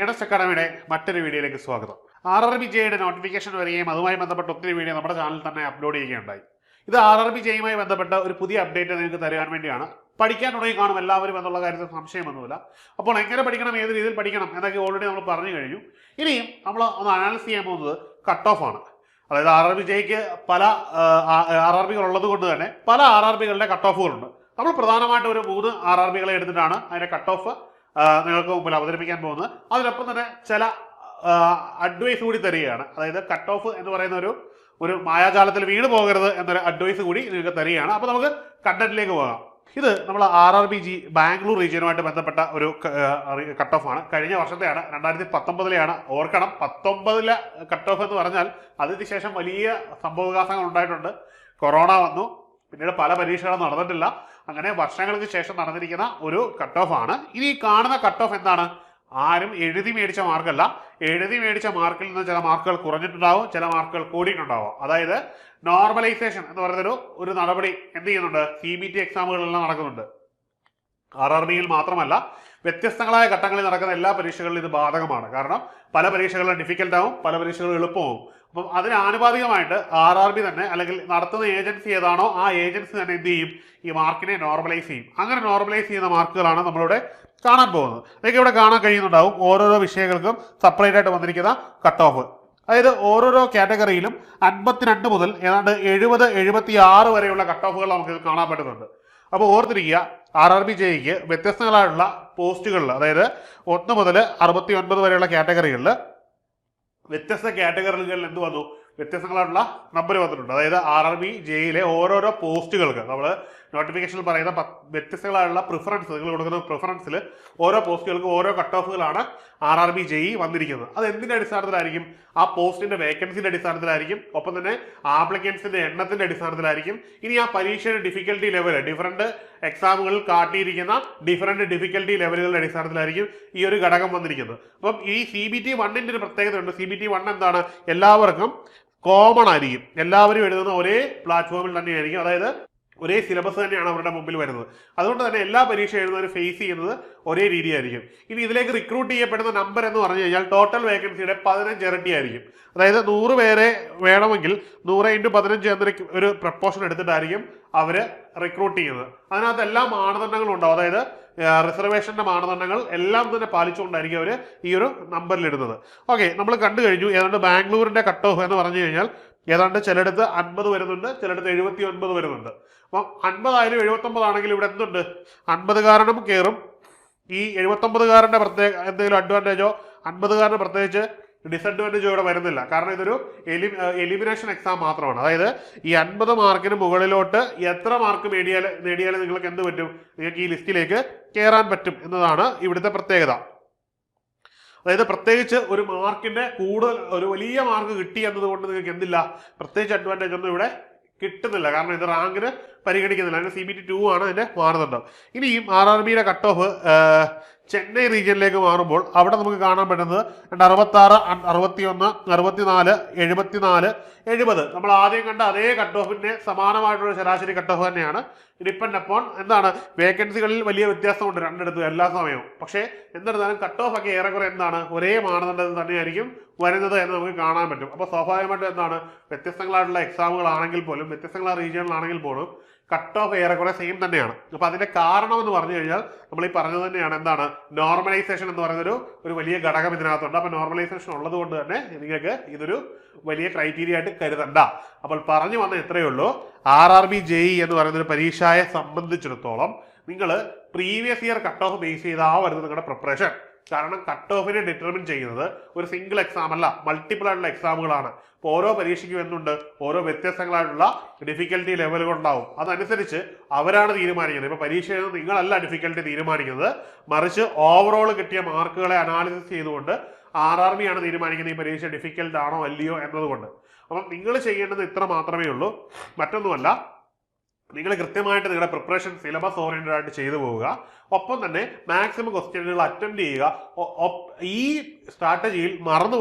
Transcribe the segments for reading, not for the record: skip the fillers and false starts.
Ernest അക്കാഡമിയുടെ മറ്റൊരു വീഡിയോയിലേക്ക് സ്വാഗതം. RRBJയുടെ നോട്ടിഫിക്കേഷൻ വരികയും അതുമായി ബന്ധപ്പെട്ട ഒത്തിരി വീഡിയോ നമ്മുടെ ചാനലിൽ തന്നെ അപ്ലോഡ് ചെയ്യുകയുണ്ടായി. ഇത് RRBJയുമായി ബന്ധപ്പെട്ട ഒരു പുതിയ അപ്ഡേറ്റ് നിങ്ങൾക്ക് തരുവാൻ വേണ്ടിയാണ്. പഠിക്കാൻ തുടങ്ങി കാണും എല്ലാവരും എന്നുള്ള കാര്യത്തിൽ സംശയമൊന്നുമില്ല. അപ്പോൾ എങ്ങനെ പഠിക്കണം, ഏത് രീതിയിൽ പഠിക്കണം എന്നൊക്കെ ഓൾറെഡി നമ്മൾ പറഞ്ഞു കഴിഞ്ഞു. ഇനിയും നമ്മൾ ഒന്ന് അനാലിസ് ചെയ്യാൻ പോകുന്നത് കട്ട് ഓഫ് ആണ്. അതായത് RRBJയ്ക്ക് പല RRBകൾ ഉള്ളത് കൊണ്ട് തന്നെ പല RRBകളുടെ കട്ട് ഓഫുകളുണ്ട്. നമ്മൾ പ്രധാനമായിട്ട് ഒരു 3 RRBകളെ എടുത്തിട്ടാണ് അതിൻ്റെ കട്ട് ഓഫ് നിങ്ങൾക്ക് മുമ്പിൽ അവതരിപ്പിക്കാൻ പോകുന്നത്. അതിനൊപ്പം തന്നെ ചില അഡ്വൈസ് കൂടി തരികയാണ്. അതായത് കട്ട് ഓഫ് എന്ന് പറയുന്ന ഒരു മായാജാലത്തിൽ വീണ് പോകരുത് എന്നൊരു അഡ്വൈസ് കൂടി നിങ്ങൾക്ക് തരികയാണ്. അപ്പോൾ നമുക്ക് കണ്ടന്റിലേക്ക് പോകാം. ഇത് നമ്മൾ RRBG ബാംഗ്ലൂർ റീജിയനുമായിട്ട് ബന്ധപ്പെട്ട ഒരു കട്ട് ഓഫ് ആണ്. കഴിഞ്ഞ വർഷത്തെയാണ്, 2019 ഓർക്കണം. 19 കട്ട് ഓഫ് എന്ന് പറഞ്ഞാൽ അതിനുശേഷം വലിയ സംഭവവികാസങ്ങൾ ഉണ്ടായിട്ടുണ്ട്. കൊറോണ വന്നു, പിന്നീട് പല പരീക്ഷകളും നടന്നിട്ടില്ല. അങ്ങനെ വർഷങ്ങൾക്ക് ശേഷം നടന്നിരിക്കുന്ന ഒരു കട്ട് ഓഫ് ആണ്. ഇനി കാണുന്ന കട്ട് ഓഫ് എന്താണ്? ആരും എഴുതി മേടിച്ച മാർക്കല്ല. എഴുതി മേടിച്ച മാർക്കിൽ നിന്ന് ചില മാർക്കുകൾ കുറഞ്ഞിട്ടുണ്ടാവും, ചില മാർക്കുകൾ കൂടിയിട്ടുണ്ടാവും. അതായത് നോർമലൈസേഷൻ എന്ന് പറയുന്നൊരു നടപടി എന്ത് ചെയ്യുന്നുണ്ട്? CBT എക്സാമുകളെല്ലാം നടക്കുന്നുണ്ട്. RRBയിൽ മാത്രമല്ല, വ്യത്യസ്തങ്ങളായ ഘട്ടങ്ങളിൽ നടക്കുന്ന എല്ലാ പരീക്ഷകളിലും ഇത് ബാധകമാണ്. കാരണം പല പരീക്ഷകളും ഡിഫിക്കൽട്ട് ആവും, പല പരീക്ഷകളും എളുപ്പമാവും. അപ്പം അതിന് ആനുപാതികമായിട്ട് RRB തന്നെ, അല്ലെങ്കിൽ നടത്തുന്ന ഏജൻസി ഏതാണോ ആ ഏജൻസി തന്നെ എന്ത് ചെയ്യും? ഈ മാർക്കിനെ നോർമലൈസ് ചെയ്യും. അങ്ങനെ നോർമലൈസ് ചെയ്യുന്ന മാർക്കുകളാണ് നമ്മളിവിടെ കാണാൻ പോകുന്നത്. നിങ്ങൾക്ക് ഇവിടെ കാണാൻ കഴിയുന്നുണ്ടാവും ഓരോരോ വിഷയങ്ങൾക്കും സെപ്പറേറ്റ് ആയിട്ട് വന്നിരിക്കുന്ന കട്ട് ഓഫ്. അതായത് ഓരോരോ കാറ്റഗറിയിലും 52 മുതൽ ഏതാണ്ട് 70-76 വരെയുള്ള കട്ട് ഓഫുകൾ നമുക്ക് കാണാൻ പറ്റുന്നുണ്ട്. അപ്പോൾ ഓർത്തിരിക്കുക, RRBJയ്ക്ക് വ്യത്യസ്തങ്ങളായിട്ടുള്ള പോസ്റ്റുകളിൽ, അതായത് 1 മുതൽ 69 വരെയുള്ള കാറ്റഗറികളിൽ വ്യത്യസ്ത കാറ്റഗറികളിൽ എന്ത് വന്നു? വ്യത്യസ്തങ്ങളായിട്ടുള്ള നമ്പർ വന്നിട്ടുണ്ട്. അതായത് RRBJയിലെ ഓരോരോ പോസ്റ്റുകൾക്ക് നമ്മൾ നോട്ടിഫിക്കേഷനിൽ പറയുന്ന വ്യത്യസ്തങ്ങളായിട്ടുള്ള പ്രിഫറൻസ്, നിങ്ങൾ കൊടുക്കുന്ന പ്രിഫറൻസിൽ ഓരോ പോസ്റ്റുകൾക്ക് ഓരോ കട്ട് ഓഫുകളാണ് RRBJE വന്നിരിക്കുന്നത്. അത് എന്തിൻ്റെ അടിസ്ഥാനത്തിലായിരിക്കും? ആ പോസ്റ്റിന്റെ വേക്കൻസിന്റെ അടിസ്ഥാനത്തിലായിരിക്കും. ഒപ്പം തന്നെ ആപ്ലിക്കൻസിന്റെ എണ്ണത്തിന്റെ അടിസ്ഥാനത്തിലായിരിക്കും. ഇനി ആ പരീക്ഷയുടെ ഡിഫിക്കൽട്ടി ലെവൽ, ഡിഫറൻറ്റ് എക്സാമുകളിൽ കാട്ടിയിരിക്കുന്ന ഡിഫറൻറ്റ് ഡിഫിക്കൽട്ടി ലെവലുകളുടെ അടിസ്ഥാനത്തിലായിരിക്കും ഈ ഒരു ഘടകം വന്നിരിക്കുന്നത്. അപ്പം ഈ CBT 1ന്റെ ഒരു പ്രത്യേകത ഉണ്ട്. CBT 1 എന്താണ്? എല്ലാവർക്കും കോമൺ ആയിരിക്കും. എല്ലാവരും എഴുതുന്ന ഒരേ പ്ലാറ്റ്ഫോമിൽ തന്നെയായിരിക്കും. അതായത് ഒരേ സിലബസ് തന്നെയാണ് അവരുടെ മുമ്പിൽ വരുന്നത്. അതുകൊണ്ട് തന്നെ എല്ലാ പരീക്ഷ എഴുതുന്നവരും ഫേസ് ചെയ്യുന്നത് ഒരേ രീതിയായിരിക്കും. ഇനി ഇതിലേക്ക് റിക്രൂട്ട് ചെയ്യപ്പെടുന്ന നമ്പർ എന്ന് പറഞ്ഞു കഴിഞ്ഞാൽ ടോട്ടൽ വേക്കൻസിയുടെ 15 ഇരട്ടിയായിരിക്കും. അതായത് 100 പേരെ വേണമെങ്കിൽ 100 × 15 എന്നൊരു ഒരു പ്രപ്പോർഷൻ എടുത്തിട്ടായിരിക്കും അവർ റിക്രൂട്ട് ചെയ്യുന്നത്. അതിനകത്ത് എല്ലാ മാനദണ്ഡങ്ങളും ഉണ്ടാവും. അതായത് റിസർവേഷന്റെ മാനദണ്ഡങ്ങൾ എല്ലാം തന്നെ പാലിച്ചുകൊണ്ടായിരിക്കും അവർ ഈ ഒരു നമ്പറിൽ ഇടുന്നത്. ഓക്കെ, നമ്മൾ കണ്ടു കഴിഞ്ഞു. ഏതാണ്ട് ബാംഗ്ലൂരിന്റെ കട്ട് ഓഫ് എന്ന് പറഞ്ഞു കഴിഞ്ഞാൽ ഏതാണ്ട് ചിലയിടത്ത് 50 വരുന്നുണ്ട്, ചിലയിടത്ത് 79 വരുന്നുണ്ട്. അപ്പം 50 ആയാലും 79 ആണെങ്കിലും ഇവിടെ എന്തുണ്ട്? 50-കാരനും കയറും. ഈ 79-കാരൻ്റെ പ്രത്യേക എന്തെങ്കിലും അഡ്വാൻറ്റേജോ 50-കാരന് പ്രത്യേകിച്ച് ഡിസഡ്വാൻറ്റേജോ ഇവിടെ വരുന്നില്ല. കാരണം ഇതൊരു എലിമിനേഷൻ എക്സാം മാത്രമാണ്. അതായത് ഈ 50 മാർക്കിന് മുകളിലോട്ട് എത്ര മാർക്ക് നേടിയാലും നിങ്ങൾക്ക് എന്ത് പറ്റും? നിങ്ങൾക്ക് ഈ ലിസ്റ്റിലേക്ക് കയറാൻ പറ്റും എന്നതാണ് ഇവിടുത്തെ പ്രത്യേകത. അതായത് പ്രത്യേകിച്ച് ഒരു മാർക്കിന്റെ കൂടുതൽ, ഒരു വലിയ മാർക്ക് കിട്ടി എന്നതുകൊണ്ട് നിങ്ങൾക്ക് എന്തില്ല? പ്രത്യേകിച്ച് അഡ്വാൻറ്റേജ് ഒന്നും ഇവിടെ കിട്ടുന്നില്ല. കാരണം ഇത് റാങ്കിന് പരിഗണിക്കുന്നില്ല. അതിന് CBT 2 ആണ് അതിന്റെ മാനദണ്ഡം. ഇനിയും RRBയുടെ കട്ട് ഓഫ് ചെന്നൈ റീജിയനിലേക്ക് മാറുമ്പോൾ അവിടെ നമുക്ക് കാണാൻ പറ്റുന്നത് 66, 61, 64, 74, 70. നമ്മൾ ആദ്യം കണ്ട അതേ കട്ട് ഓഫിന്റെ സമാനമായിട്ടുള്ള ശരാശരി കട്ട് ഓഫ് തന്നെയാണ്. ഡിപ്പെൻഡ് അപ്പോൺ എന്താണ്? വേക്കൻസികളിൽ വലിയ വ്യത്യാസമുണ്ട് രണ്ടിടത്തും എല്ലാ സമയവും. പക്ഷേ എന്നിരുന്നാലും കട്ട് ഓഫ് ഒക്കെ ഏറെക്കുറെ എന്താണ്? ഒരേ മാനദണ്ഡത്തിൽ തന്നെയായിരിക്കും വരുന്നത് എന്ന് നമുക്ക് കാണാൻ പറ്റും. അപ്പോൾ സ്വാഭാവികമായിട്ടും എന്താണ്? വ്യത്യസ്തങ്ങളായിട്ടുള്ള എക്സാമുകളാണെങ്കിൽ പോലും, വ്യത്യസ്തങ്ങളായ റീജിയനിലാണെങ്കിൽ പോലും കട്ട് ഓഫ് ഏറെക്കുറെ സെയിം തന്നെയാണ്. അപ്പോൾ അതിന്റെ കാരണം എന്ന് പറഞ്ഞു കഴിഞ്ഞാൽ നമ്മൾ ഈ പറഞ്ഞത് തന്നെയാണ്. എന്താണ്? നോർമലൈസേഷൻ എന്ന് പറയുന്നൊരു വലിയ ഘടകം ഇതിനകത്തുണ്ട്. അപ്പോൾ നോർമലൈസേഷൻ ഉള്ളത് കൊണ്ട് തന്നെ നിങ്ങൾക്ക് ഇതൊരു വലിയ ക്രൈറ്റീരിയ ആയിട്ട് കരുതണ്ട. അപ്പോൾ പറഞ്ഞു വന്ന എത്രയേ ഉള്ളൂ, RRBJE എന്ന് പറയുന്ന ഒരു പരീക്ഷയെ സംബന്ധിച്ചിടത്തോളം നിങ്ങൾ previous year cut off base ചെയ്താവരുത് നിങ്ങളുടെ പ്രിപ്പറേഷൻ. കാരണം കട്ട് ഓഫിനെ ഡിറ്റർമിൻ ചെയ്യുന്നത് ഒരു സിംഗിൾ എക്സാം അല്ല, മൾട്ടിപ്പിൾ ആയിട്ടുള്ള എക്സാമുകളാണ്. അപ്പോൾ ഓരോ പരീക്ഷയ്ക്കും എന്തുണ്ട്? ഓരോ വ്യത്യസ്തങ്ങളായിട്ടുള്ള ഡിഫിക്കൽട്ടി ലെവലുകൾ ഉണ്ടാവും. അതനുസരിച്ച് അവരാണ് തീരുമാനിക്കുന്നത്. ഇപ്പോൾ പരീക്ഷയിൽ നിങ്ങളല്ല ഡിഫിക്കൽട്ടി തീരുമാനിക്കുന്നത്, മറിച്ച് ഓവറോൾ കിട്ടിയ മാർക്കുകളെ അനാലിസിസ് ചെയ്തുകൊണ്ട് RRB ആണ് തീരുമാനിക്കുന്നത് ഈ പരീക്ഷ ഡിഫിക്കൽട്ട് ആണോ അല്ലയോ എന്നതുകൊണ്ട്. അപ്പം നിങ്ങൾ ചെയ്യേണ്ടത് ഇത്ര മാത്രമേ ഉള്ളൂ, മറ്റൊന്നുമല്ല. നിങ്ങൾ കൃത്യമായിട്ട് നിങ്ങളുടെ പ്രിപ്പറേഷൻ സിലബസ് ഓറിയന്റഡ് ആയിട്ട് ചെയ്തു പോവുക. ഒപ്പം തന്നെ മാക്സിമം ക്വസ്റ്റ്യനുകൾ അറ്റംപ്റ്റ് ചെയ്യുക. ഈ സ്ട്രാറ്റജിയിൽ മറന്നു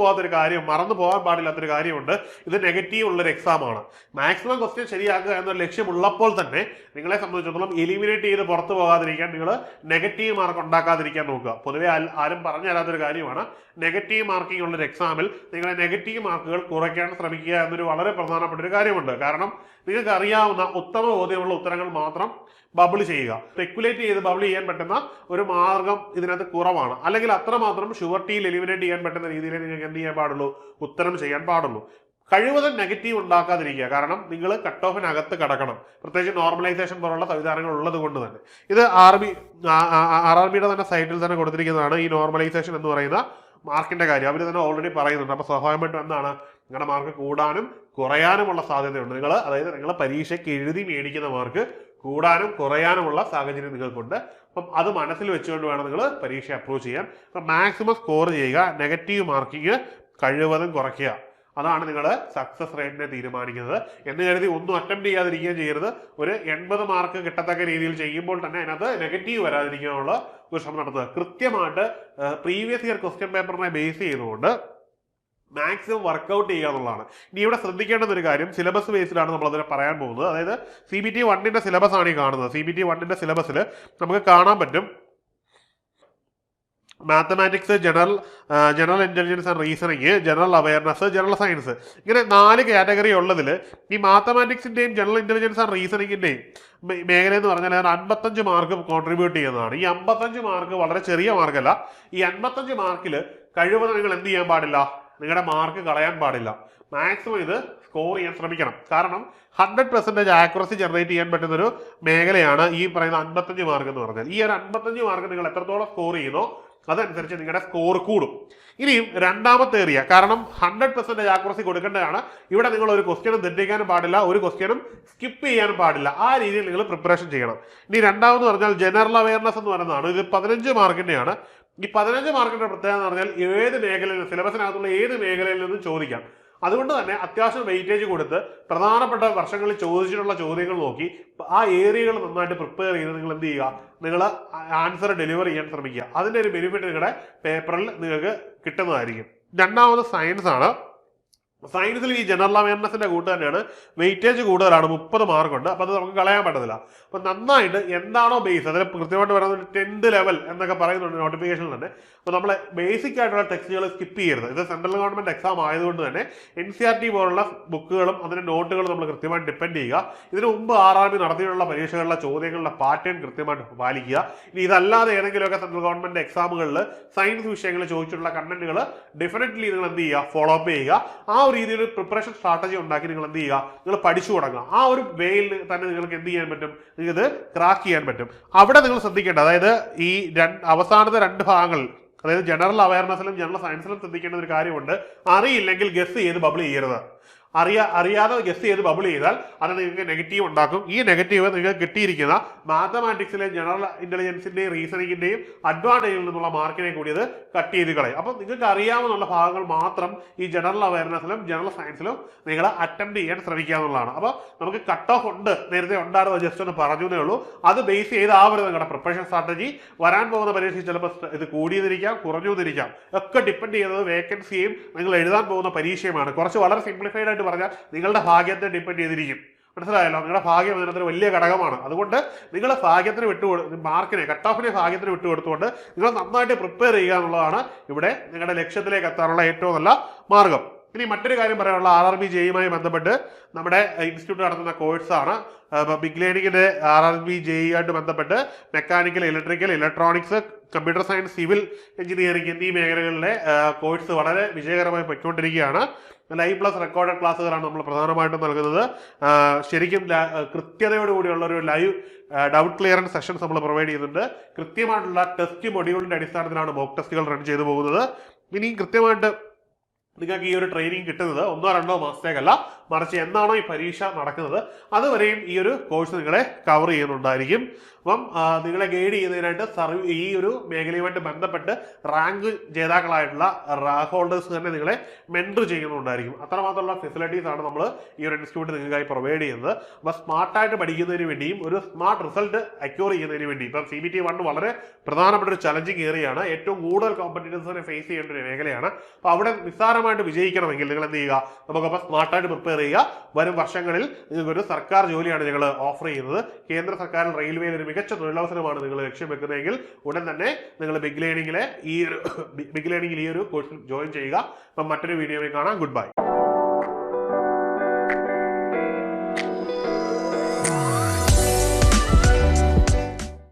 പോകാൻ പാടില്ലാത്തൊരു കാര്യമുണ്ട്. ഇത് നെഗറ്റീവ് ഉള്ളൊരു എക്സാം ആണ്. മാക്സിമം ക്വസ്റ്റ്യൻ ശരിയാക്കുക എന്നൊരു ലക്ഷ്യമുള്ളപ്പോൾ തന്നെ നിങ്ങളെ സംബന്ധിച്ചിടത്തോളം എലിമിനേറ്റ് ചെയ്ത് പുറത്തു പോകാതിരിക്കാൻ നിങ്ങൾ നെഗറ്റീവ് മാർക്ക് ഉണ്ടാക്കാതിരിക്കാൻ നോക്കുക. പൊതുവെ ആരും പറഞ്ഞു തരാത്തൊരു കാര്യമാണ്. നെഗറ്റീവ് മാർക്കിംഗ് ഉള്ളൊരു എക്സാമിൽ നിങ്ങളെ നെഗറ്റീവ് മാർക്കുകൾ കുറയ്ക്കാൻ ശ്രമിക്കുക എന്നൊരു വളരെ പ്രധാനപ്പെട്ട ഒരു കാര്യമുണ്ട്. കാരണം നിങ്ങൾക്ക് അറിയാവുന്ന ഉത്തമ ബോധ്യമുള്ള ഉത്തരങ്ങൾ മാത്രം ബബിൾ ചെയ്യുക. സ്പെക്കുലേറ്റ് ചെയ്ത് ബബിൾ ചെയ്യാൻ പറ്റുന്ന ഒരു മാർഗം ഇതിനകത്ത് കുറവാണ്. അല്ലെങ്കിൽ അത്രമാത്രം ഷുവർട്ടിയിൽ എലിമിനേറ്റ് ചെയ്യാൻ പറ്റുന്ന രീതിയിൽ നിങ്ങൾക്ക് എന്ത് ചെയ്യാൻ പാടുള്ളൂ, ഉത്തരം ചെയ്യാൻ പാടുള്ളൂ. കഴിവതും നെഗറ്റീവ് ഉണ്ടാക്കാതിരിക്കുക. കാരണം നിങ്ങൾ കട്ട് ഓഫിനകത്ത് കടക്കണം. പ്രത്യേകിച്ച് നോർമലൈസേഷൻ പോലുള്ള സംവിധാനങ്ങൾ ഉള്ളത് കൊണ്ട് തന്നെ. ഇത് RRBയുടെ തന്നെ സൈറ്റിൽ തന്നെ കൊടുത്തിരിക്കുന്നതാണ് ഈ നോർമലൈസേഷൻ എന്ന് പറയുന്ന മാർക്കിന്റെ കാര്യം. അവർ തന്നെ ഓൾറെഡി പറയുന്നുണ്ട്. അപ്പോൾ സ്വാഭാവികമായിട്ടും എന്താണ്, നിങ്ങളുടെ മാർക്ക് കൂടാനും കുറയാനുമുള്ള സാധ്യതയുണ്ട്. നിങ്ങൾ പരീക്ഷയ്ക്ക് എഴുതി മേടിക്കുന്ന മാർക്ക് കൂടാനും കുറയാനുമുള്ള സാഹചര്യം നിങ്ങൾക്കുണ്ട്. അപ്പം അത് മനസ്സിൽ വെച്ചുകൊണ്ട് വേണം നിങ്ങൾ പരീക്ഷ അപ്രോച്ച് ചെയ്യാൻ. അപ്പം മാക്സിമം സ്കോർ ചെയ്യുക, നെഗറ്റീവ് മാർക്കിങ് കഴിവതും കുറയ്ക്കുക. അതാണ് നിങ്ങളുടെ സക്സസ് റേറ്റിനെ തീരുമാനിക്കുന്നത്. എന്ന് കരുതി ഒന്നും അറ്റംപ്റ്റ് ചെയ്യാതിരിക്കുകയും ചെയ്യരുത്. ഒരു 80 മാർക്ക് കിട്ടത്തക്ക രീതിയിൽ ചെയ്യുമ്പോൾ തന്നെ അതിനകത്ത് നെഗറ്റീവ് വരാതിരിക്കാനുള്ള ഒരു ശ്രമം നടത്തുക. കൃത്യമായിട്ട് പ്രീവിയസ് ഇയർ ക്വസ്റ്റ്യൻ പേപ്പറിനെ ബേസ് ചെയ്തുകൊണ്ട് മാക്സിമം വർക്കൗട്ട് ചെയ്യുക എന്നുള്ളതാണ്. ഇനി ഇവിടെ ശ്രദ്ധിക്കേണ്ട ഒരു കാര്യം, സിലബസ് ബേസ്ഡ് ആണ് നമ്മൾ അതിനെ പറയാൻ പോകുന്നത്. അതായത് CBT 1ന്റെ സിലബസ് ആണ് ഈ കാണുന്നത്. CBT 1ന്റെ സിലബസിൽ നമുക്ക് കാണാൻ പറ്റും mathematics, general intelligence and reasoning, general awareness, general science, ഇങ്ങനെ 4 കാറ്റഗറി ഉള്ളതിൽ ഈ മാത്തമാറ്റിക്സിന്റെയും ജനറൽ ഇന്റലിജൻസ് ആൻഡ് റീസണിങ്ങിന്റെയും മേഖല എന്ന് പറഞ്ഞാൽ 55 മാർക്ക് കോൺട്രിബ്യൂട്ട് ചെയ്യുന്നതാണ്. ഈ 55 മാർക്ക് വളരെ ചെറിയ മാർക്കല്ല. ഈ 55 മാർക്കിൽ കഴിവതും നിങ്ങൾ എന്ത് ചെയ്യാൻ പാടില്ല, നിങ്ങളുടെ മാർക്ക് കളയാൻ പാടില്ല. മാക്സിമം ഇത് സ്കോർ ചെയ്യാൻ ശ്രമിക്കണം. കാരണം 100% ആക്യുറസി ജനറേറ്റ് ചെയ്യാൻ പറ്റുന്ന ഒരു മേഖലയാണ് ഈ പറയുന്ന 55 മാർക്ക് എന്ന് പറഞ്ഞാൽ. ഈ ഒരു 55 മാർക്ക് നിങ്ങൾ എത്രത്തോളം സ്കോർ ചെയ്യുന്നോ അതനുസരിച്ച് നിങ്ങളുടെ സ്കോർ കൂടും. ഇനിയും രണ്ടാമത്തെ ഏരിയ, കാരണം 100% ആക്യുറസി കൊടുക്കേണ്ടതാണ്. ഇവിടെ നിങ്ങൾ ഒരു ക്വസ്റ്റ്യനും തെറ്റിക്കാനും പാടില്ല, ഒരു ക്വസ്റ്റ്യനും സ്കിപ്പ് ചെയ്യാനും പാടില്ല. ആ രീതിയിൽ നിങ്ങൾ പ്രിപ്പറേഷൻ ചെയ്യണം. ഇനി രണ്ടാമത് പറഞ്ഞാൽ ജനറൽ അവയർനെസ് എന്ന് പറയുന്നതാണ്. ഇത് 15 മാർക്കിന്റെയാണ്. ഈ 15 മാർക്കിന്റെ പ്രത്യേകത എന്ന് പറഞ്ഞാൽ ഏത് മേഖലയിൽ, സിലബസിനകത്തുള്ള ഏത് മേഖലയിൽ നിന്നും ചോദിക്കാം. അതുകൊണ്ട് തന്നെ അത്യാവശ്യം വെയിറ്റേജ് കൊടുത്ത് പ്രധാനപ്പെട്ട വർഷങ്ങളിൽ ചോദിച്ചിട്ടുള്ള ചോദ്യങ്ങൾ നോക്കി ആ ഏരിയകൾ നന്നായിട്ട് പ്രിപ്പയർ ചെയ്ത് നിങ്ങൾ എന്ത് ചെയ്യുക, നിങ്ങൾ ആൻസർ ഡെലിവർ ചെയ്യാൻ ശ്രമിക്കുക. അതിന്റെ ഒരു ബെനിഫിറ്റ് നിങ്ങളുടെ പേപ്പറിൽ നിങ്ങൾക്ക് കിട്ടുന്നതായിരിക്കും. രണ്ടാമത് സയൻസ് ആണ്. സയൻസിൽ ഈ ജനറൽ അവയർനെസിന്റെ കൂട്ട് തന്നെയാണ് വെയിറ്റേജ് കൂടുതലാണ്, 30 മാർക്കുണ്ട്. അപ്പൊ അത് നമുക്ക് കളയാൻ പറ്റത്തില്ല. അപ്പൊ നന്നായിട്ട് എന്താണോ ബേസ്, അതിൽ കൃത്യമായിട്ട് പറയുന്നത് 10th ലെവൽ എന്നൊക്കെ പറയുന്നുണ്ട് നോട്ടിഫിക്കേഷനിൽ തന്നെ. അപ്പൊ നമ്മൾ ബേസിക് ആയിട്ടുള്ള ടെക്സ്റ്റുകൾ സ്കിപ്പ് ചെയ്യരുത്. ഇത് സെൻട്രൽ ഗവൺമെന്റ് എക്സാം ആയതുകൊണ്ട് തന്നെ NCERT പോലുള്ള ബുക്കുകളും അതിന്റെ നോട്ടുകളും നമ്മൾ കൃത്യമായിട്ട് ഡിപ്പെൻഡ് ചെയ്യുക. ഇതിനു മുമ്പ് RRB നടത്തിയിട്ടുള്ള പരീക്ഷകളിലെ ചോദ്യങ്ങളുടെ പാറ്റേൺ കൃത്യമായിട്ട് പാലിക്കുക. ഇനി ഇതല്ലാതെ ഏതെങ്കിലുമൊക്കെ സെൻട്രൽ ഗവൺമെന്റ് എക്സാമുകളിൽ സയൻസ് വിഷയങ്ങളിൽ ചോദിച്ചിട്ടുള്ള കണ്ടന്റുകൾ ഡെഫിനറ്റ്ലി നിങ്ങൾ എന്ത് ചെയ്യുക, ഫോളോ അപ്പ് ചെയ്യുക. ആ ഒരു രീതിയിൽ പ്രിപ്പറേഷൻ സ്ട്രാറ്റജി ഉണ്ടാക്കി നിങ്ങൾ എന്ത് ചെയ്യുക, നിങ്ങൾ പഠിച്ചു തുടങ്ങുക. ആ ഒരു വേയിൽ തന്നെ നിങ്ങൾക്ക് എന്ത് ചെയ്യാൻ പറ്റും, നിങ്ങൾക്ക് ഇത് ക്രാക്ക് ചെയ്യാൻ പറ്റും. അവിടെ നിങ്ങൾ ശ്രദ്ധിക്കേണ്ട, അതായത് ഈ അവസാനത്തെ 2 ഭാഗങ്ങൾ, അതായത് ജനറൽ അവയർനെസ്സിലും ജനറൽ സയൻസിലും ശ്രദ്ധിക്കേണ്ട ഒരു കാര്യമുണ്ട്. അറിയില്ലെങ്കിൽ ഗസ് ചെയ്ത് ബബിൾ ചെയ്യരുത്. അറിയാതെ ഗസ് ചെയ്ത് ബബിൾ ചെയ്താൽ അത് നിങ്ങൾക്ക് നെഗറ്റീവ് ഉണ്ടാക്കും. ഈ നെഗറ്റീവ് നിങ്ങൾക്ക് കിട്ടിയിരിക്കുന്ന മാത്തമാറ്റിക്സിലെ ജനറൽ ഇന്റലിജൻസിന്റെയും റീസണിങ്ങിന്റെയും അഡ്വാൻറ്റേജിൽ നിന്നുള്ള മാർക്കിനെ കൂടി അത് കട്ട് ചെയ്ത് കളയും. അപ്പം നിങ്ങൾക്ക് അറിയാവുന്ന ഭാഗങ്ങൾ മാത്രം ഈ ജനറൽ അവയർനെസ്സിലും ജനറൽ സയൻസിലും നിങ്ങൾ അറ്റംപ്റ്റ് ചെയ്യാൻ ശ്രമിക്കുക എന്നുള്ളതാണ്. അപ്പോൾ നമുക്ക് കട്ട് ഓഫ് ഉണ്ട്, നേരത്തെ ഉണ്ടായിരുന്നു, ജസ്റ്റ് ഒന്ന് പറഞ്ഞേ ഉള്ളൂ. അത് ബേസ് ചെയ്താവരുത് നിങ്ങളുടെ പ്രിപ്പറേഷൻ സ്ട്രാറ്റജി. വരാൻ പോകുന്ന പരീക്ഷ ചിലപ്പോൾ ഇത് കൂടിയെന്നിരിക്കാം, കുറഞ്ഞുവെന്നിരിക്കാം. ഒക്കെ ഡിപ്പെൻഡ് ചെയ്യുന്നത് വേക്കൻസിയും നിങ്ങൾ എഴുതാൻ പോകുന്ന പരീക്ഷയുമാണ്. കുറച്ച് വളരെ സിംപ്ലിഫൈഡ് ആയിട്ട് പറഞ്ഞാൽ നിങ്ങളുടെ ഭാഗ്യത്തെ ഡിപ്പെൻഡ് ചെയ്തിരിക്കും. മനസ്സിലായല്ലോ? നിങ്ങളുടെ ഭാഗ്യം അതിനകത്തൊരു വലിയ ഘടകമാണ്. അതുകൊണ്ട് നിങ്ങൾ ഭാഗ്യത്തിന് മാർക്കിനെ, കട്ട് ഓഫിനെ ഭാഗ്യത്തിന് വിട്ടുകൊടുത്തുകൊണ്ട് നിങ്ങൾ നന്നായിട്ട് പ്രിപ്പയർ ചെയ്യുക എന്നുള്ളതാണ് ഇവിടെ നിങ്ങളുടെ ലക്ഷ്യത്തിലേക്ക് എത്താനുള്ള ഏറ്റവും നല്ല മാർഗം. ഇനി മറ്റൊരു കാര്യം പറയാനുള്ള RRB JEE ബന്ധപ്പെട്ട് നമ്മുടെ ഇൻസ്റ്റിറ്റ്യൂട്ട് നടത്തുന്ന കോഴ്സാണ്. ബിഗ് ലേണിംഗിന്റെ RRB JEE ആയിട്ട് ബന്ധപ്പെട്ട് mechanical, electrical, electronics, computer science, civil engineering എന്നീ മേഖലകളിലെ കോഴ്സ് വളരെ വിജയകരമായി പൊയ്ക്കൊണ്ടിരിക്കുകയാണ്. ലൈവ്+ റെക്കോർഡഡ് ക്ലാസ്സുകളാണ് നമ്മൾ പ്രധാനമായിട്ടും നൽകുന്നത്. ശരിക്കും കൃത്യതയോടുകൂടിയുള്ള ഒരു ലൈവ് ഡൗട്ട് ക്ലിയറൻസ് സെഷൻസ് നമ്മൾ പ്രൊവൈഡ് ചെയ്യുന്നുണ്ട്. കൃത്യമായിട്ടുള്ള ടെസ്റ്റ് മൊഡ്യൂളിന്റെ അടിസ്ഥാനത്തിലാണ് മോക്ക് ടെസ്റ്റുകൾ റൺ ചെയ്തു പോകുന്നത്. ഇനിയും കൃത്യമായിട്ട് നിങ്ങൾക്ക് ഈ ഒരു ട്രെയിനിങ് കിട്ടുന്നത് 1-2 മാസത്തേക്കല്ല, മറിച്ച് എന്നാണോ ഈ പരീക്ഷ നടക്കുന്നത് അതുവരെയും ഈ ഒരു കോഴ്സ് നിങ്ങളെ കവർ ചെയ്യുന്നുണ്ടായിരിക്കും. അപ്പം നിങ്ങളെ ഗൈഡ് ചെയ്യുന്നതിനായിട്ട് ഈ ഒരു മേഖലയുമായിട്ട് ബന്ധപ്പെട്ട് റാങ്ക് ജേതാക്കളായിട്ടുള്ള റാങ്ക് ഹോൾഡേഴ്സ് തന്നെ നിങ്ങളെ മെൻറ്റർ ചെയ്യുന്നുണ്ടായിരിക്കും. അത്രമാത്രമുള്ള ഫെസിലിറ്റീസ് ആണ് നമ്മൾ ഈ ഒരു ഇൻസ്റ്റിറ്റ്യൂട്ട് നിങ്ങൾക്കായി പ്രൊവൈഡ് ചെയ്യുന്നത്. അപ്പോൾ സ്മാർട്ടായിട്ട് പഠിക്കുന്നതിന് വേണ്ടിയും ഒരു സ്മാർട്ട് റിസൾട്ട് അക്യൂർ ചെയ്യുന്നതിന് വേണ്ടി ഇപ്പം CBT 1 വളരെ പ്രധാനപ്പെട്ട ഒരു ചലഞ്ചിങ് ഏരിയയാണ്. ഏറ്റവും കൂടുതൽ കോമ്പറ്റീറ്റേഴ്സിനെ ഫേസ് ചെയ്യേണ്ട ഒരു മേഖലയാണ്. അപ്പോൾ അവിടെ നിസ്സാരമായിട്ട് വിജയിക്കണമെങ്കിൽ നിങ്ങൾ എന്ത് ചെയ്യുക, നമുക്കപ്പോൾ സ്മാർട്ടായിട്ട് പ്രിപ്പയർ ചെയ്യുക. വരും വർഷങ്ങളിൽ നിങ്ങൾക്കൊരു സർക്കാർ ജോലിയാണ് ഞങ്ങൾ ഓഫർ ചെയ്യുന്നത്. കേന്ദ്ര സർക്കാർ റെയിൽവേയിൽ ഒരു മികച്ച തൊഴിലവസരമാണ് നിങ്ങൾ ലക്ഷ്യം വെക്കുന്നതെങ്കിൽ ഉടൻ തന്നെ നിങ്ങൾ ബിഗ് ലേണിംഗിൽ ഈ ഒരു കോഴ്സിൽ ജോയിൻ ചെയ്യുക. അപ്പം മറ്റൊരു വീഡിയോയിൽ കാണാം. Good bye.